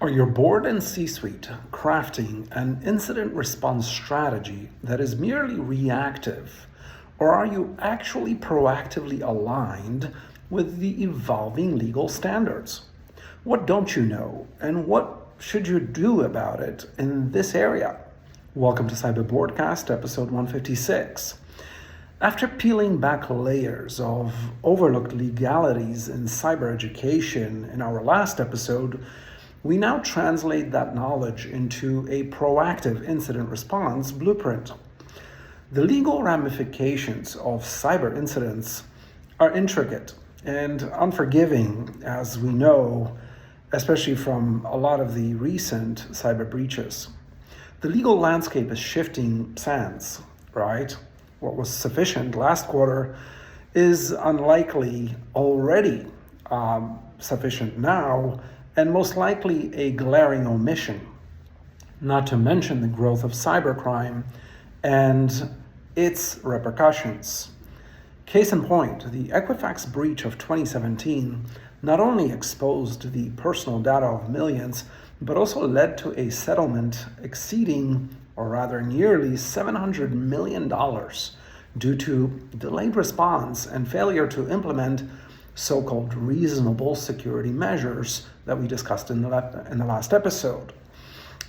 Are your board and C-suite crafting an incident response strategy that is merely reactive, or are you actually proactively aligned with the evolving legal standards? What don't you know, and what should you do about it in this area? Welcome to Cyber Broadcast, episode 156. After peeling back layers of overlooked legalities in cyber education in our last episode, we now translate that knowledge into a proactive incident response blueprint. The legal ramifications of cyber incidents are intricate and unforgiving, as we know, especially from a lot of the recent cyber breaches. The legal landscape is shifting sands, right? What was sufficient last quarter is unlikely already sufficient now, and most likely a glaring omission, not to mention the growth of cybercrime and its repercussions. Case in point, the Equifax breach of 2017 not only exposed the personal data of millions, but also led to a settlement exceeding, or rather nearly $700 million due to delayed response and failure to implement so-called reasonable security measures that we discussed in the last episode.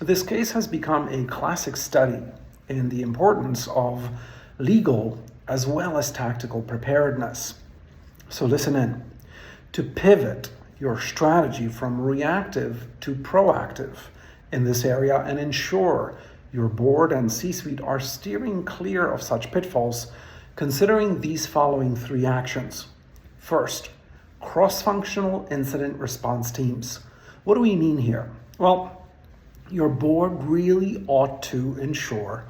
This case has become a classic study in the importance of legal as well as tactical preparedness. So listen in. To pivot your strategy from reactive to proactive in this area and ensure your board and C-suite are steering clear of such pitfalls, considering these following three actions. First, cross-functional incident response teams. What do we mean here? Well, your board really ought to ensure,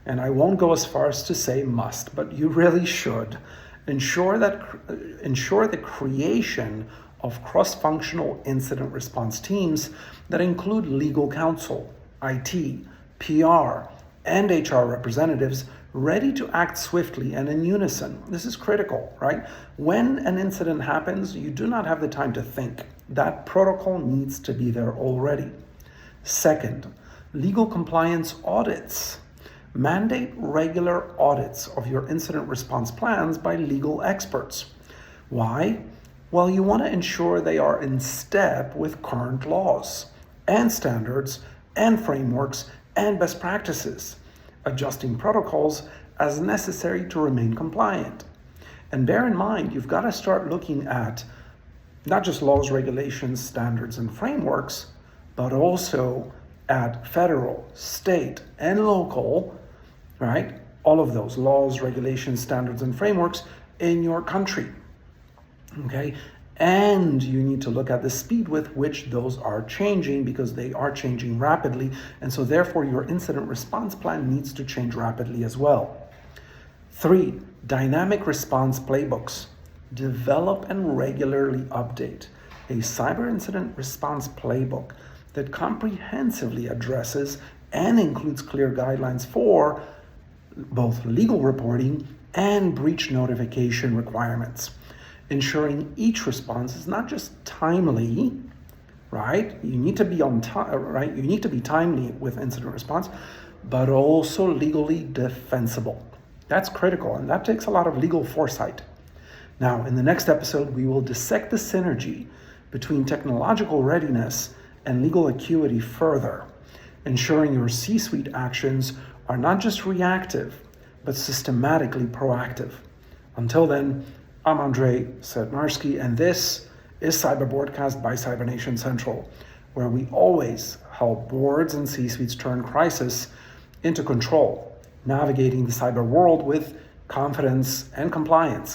and I won't go as far as to say must, but you really should, ensure the creation of cross-functional incident response teams that include legal counsel, IT, PR, and HR representatives ready to act swiftly and in unison. This is critical, right? When an incident happens, you do not have the time to think. That protocol needs to be there already. Second, legal compliance audits. Mandate regular audits of your incident response plans by legal experts. Why? Well, you want to ensure they are in step with current laws and standards and frameworks and best practices, adjusting protocols as necessary to remain compliant. And bear in mind, you've got to start looking at not just laws, regulations, standards, and frameworks, but also at federal, state, and local, right? All of those laws, regulations, standards, and frameworks in your country, okay? And you need to look at the speed with which those are changing, because they are changing rapidly. And so therefore your incident response plan needs to change rapidly as well. 3, dynamic response playbooks. Develop and regularly update a cyber incident response playbook that comprehensively addresses and includes clear guidelines for both legal reporting and breach notification requirements, ensuring each response is not just timely, right? You need to be on time, right? You need to be timely with incident response, but also legally defensible. That's critical, and that takes a lot of legal foresight. Now, in the next episode, we will dissect the synergy between technological readiness and legal acuity further, ensuring your C-suite actions are not just reactive, but systematically proactive. Until then, I'm Andrei Sednarski, and this is Cyber Broadcast by CyberNation Central, where we always help boards and C-suites turn crisis into control, navigating the cyber world with confidence and compliance.